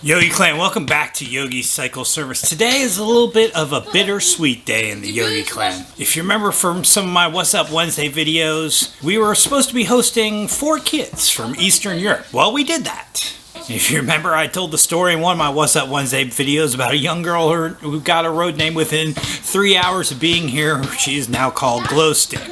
Yogi Clan, welcome back to Yogi's Cycle Service. Today is a little bit of a bittersweet day in the Yogi Clan. If you remember from some of my What's Up Wednesday videos, we were supposed to be hosting 4 kids from Eastern Europe. Well, we did that. If you remember, I told the story in one of my What's Up Wednesday videos about a young girl who got a road name within 3 hours of being here. She is now called Glowstick.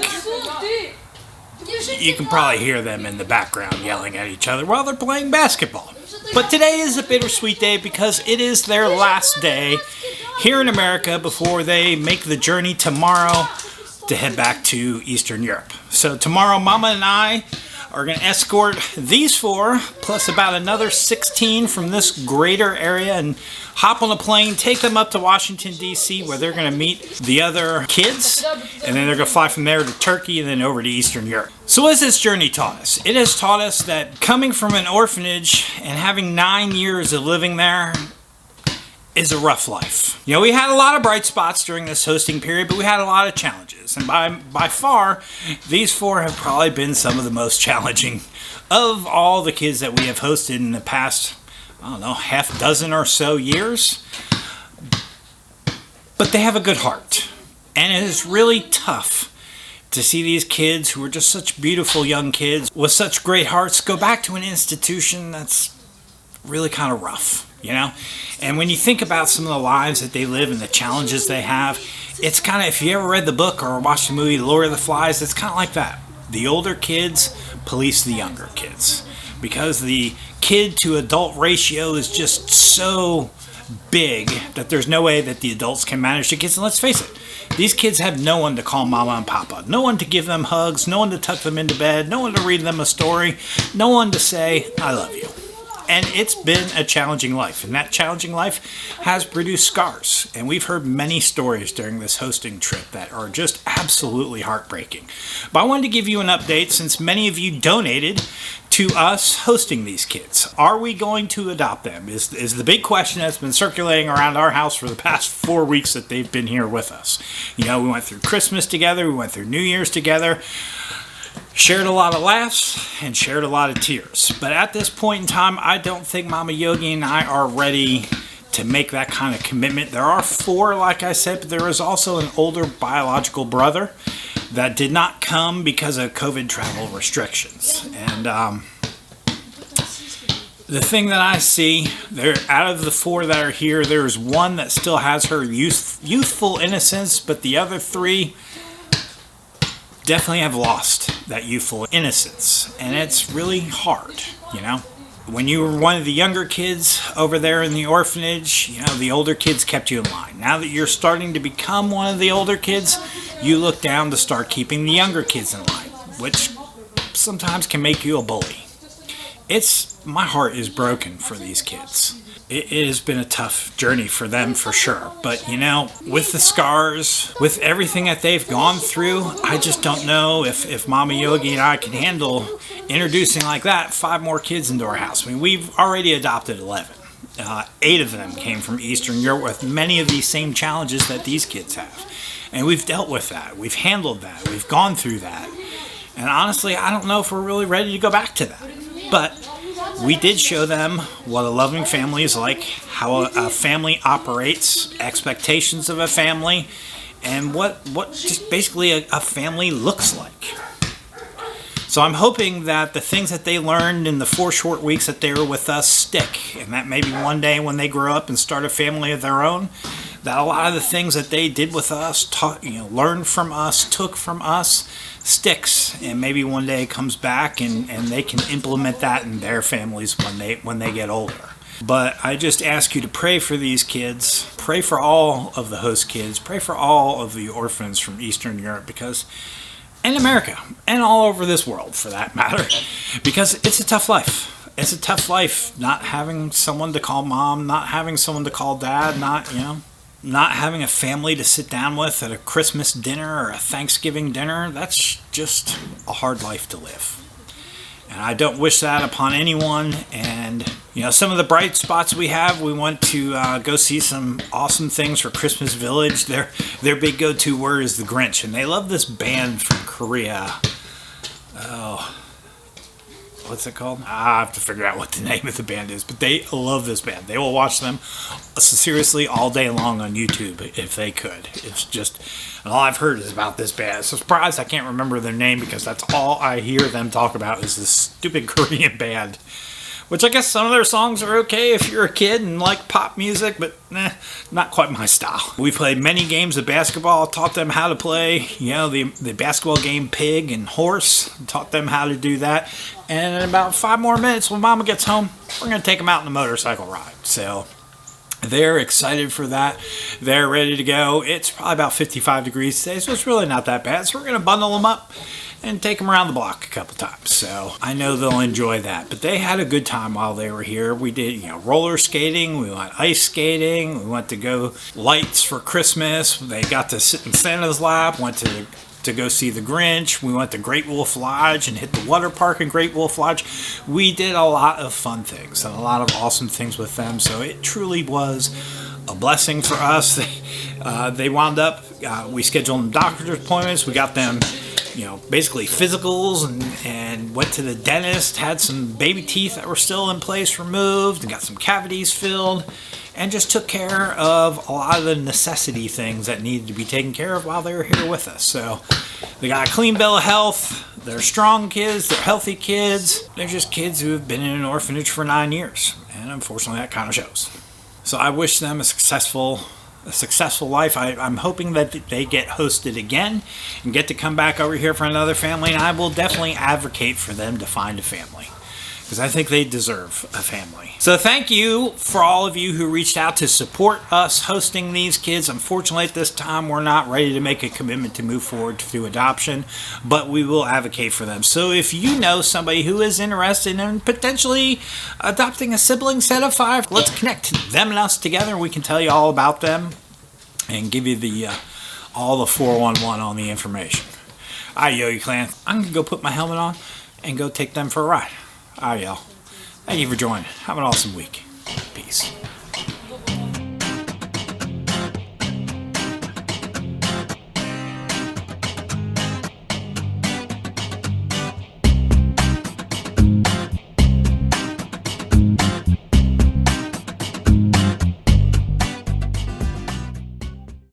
You can probably hear them in the background yelling at each other while they're playing basketball. But today is a bittersweet day because it is their last day here in America before they make the journey tomorrow to head back to Eastern Europe. So tomorrow, Mama and I are going to escort these 4 plus about another 16 from this greater area and hop on a plane, take them up to Washington, D.C., where they're going to meet the other kids, and then they're going to fly from there to Turkey and then over to Eastern Europe. So what has this journey taught us? It has taught us that coming from an orphanage and having 9 years of living there is a rough life. You know, we had a lot of bright spots during this hosting period, but we had a lot of challenges. And by far, these 4 have probably been some of the most challenging of all the kids that we have hosted in the past, I don't know, half dozen or so years. But they have a good heart. And it is really tough to see these kids who are just such beautiful young kids with such great hearts go back to an institution that's really kind of rough, you know? And when you think about some of the lives that they live and the challenges they have, it's kind of, if you ever read the book or watched the movie The Lord of the Flies, it's kind of like that. The older kids police the younger kids because the kid to adult ratio is just so big that there's no way that the adults can manage the kids. And let's face it, these kids have no one to call mama and papa, no one to give them hugs, no one to tuck them into bed, no one to read them a story, no one to say, I love you. And it's been a challenging life, and that challenging life has produced scars. And we've heard many stories during this hosting trip that are just absolutely heartbreaking. But I wanted to give you an update since many of you donated to us hosting these kids. Are we going to adopt them? Is the big question that's been circulating around our house for the past 4 weeks that they've been here with us. You know, we went through Christmas together, we went through New Year's together, shared a lot of laughs and shared a lot of tears. But at this point in time, I don't think Mama Yogi and I are ready to make that kind of commitment. There are 4, like I said, but there is also an older biological brother that did not come because of COVID travel restrictions. And the thing that I see, out of the 4 that are here, there's 1 that still has her youthful innocence, but the other 3 definitely have lost that youthful innocence, and it's really hard, you know. When you were one of the younger kids over there in the orphanage, you know, the older kids kept you in line. Now that you're starting to become one of the older kids, you look down to start keeping the younger kids in line, which sometimes can make you a bully. My heart is broken for these kids. It has been a tough journey for them for sure. But, you know, with the scars, with everything that they've gone through, I just don't know if Mama Yogi and I can handle introducing like that 5 more kids into our house. I mean, we've already adopted 11. 8 of them came from Eastern Europe with many of these same challenges that these kids have. And we've dealt with that. We've handled that. We've gone through that. And honestly, I don't know if we're really ready to go back to that. But we did show them what a loving family is like, how a family operates, expectations of a family, and what just basically a family looks like. So I'm hoping that the things that they learned in the 4 short weeks that they were with us stick, and that maybe one day when they grow up and start a family of their own, that a lot of the things that they did with us, learned from us, took from us, sticks, and maybe one day it comes back and they can implement that in their families when they get older. But I just ask you to pray for these kids, pray for all of the host kids, pray for all of the orphans from Eastern Europe, and America, and all over this world for that matter, because it's a tough life. It's a tough life not having someone to call mom, not having someone to call dad, not having a family to sit down with at a Christmas dinner or a Thanksgiving dinner. That's just a hard life to live. And I don't wish that upon anyone. And, you know, some of the bright spots we have, we went to go see some awesome things for Christmas Village. Their big go-to word is the Grinch. And they love this band from Korea. Oh, what's it called? I have to figure out what the name of the band is, but they love this band. They will watch them seriously all day long on YouTube if they could. It's just, and all I've heard is about this band. So surprised I can't remember their name because that's all I hear them talk about is this stupid Korean band. Which I guess some of their songs are okay if you're a kid and like pop music, but not quite my style. We played many games of basketball, taught them how to play, the basketball game Pig and Horse, taught them how to do that. And in about 5 more minutes when Mama gets home, we're going to take them out on a motorcycle ride. So they're excited for that. They're ready to go. It's probably about 55 degrees today, so it's really not that bad. So we're going to bundle them up and take them around the block a couple times. So I know they'll enjoy that. But they had a good time while they were here. We did, roller skating. We went ice skating. We went to go lights for Christmas. They got to sit in Santa's lap. Went to go see the Grinch. We went to Great Wolf Lodge and hit the water park in Great Wolf Lodge. We did a lot of fun things and a lot of awesome things with them. So it truly was a blessing for us. They wound up, we scheduled them doctor's appointments. We got them basically physicals and went to the dentist, had some baby teeth that were still in place removed, and got some cavities filled, and just took care of a lot of the necessity things that needed to be taken care of while they were here with us. So they got a clean bill of health. They're strong kids. They're healthy kids. They're just kids who have been in an orphanage for 9 years. And unfortunately, that kind of shows. So I wish them a successful life. I'm hoping that they get hosted again and get to come back over here for another family, and I will definitely advocate for them to find a family because I think they deserve a family. So thank you for all of you who reached out to support us hosting these kids. Unfortunately, at this time, we're not ready to make a commitment to move forward through adoption, but we will advocate for them. So if you know somebody who is interested in potentially adopting a sibling set of 5, let's connect them and us together. We can tell you all about them and give you all the 411 on the information. All right, Yogi Clan, I'm going to go put my helmet on and go take them for a ride. All right, y'all. Thank you for joining. Have an awesome week. Peace.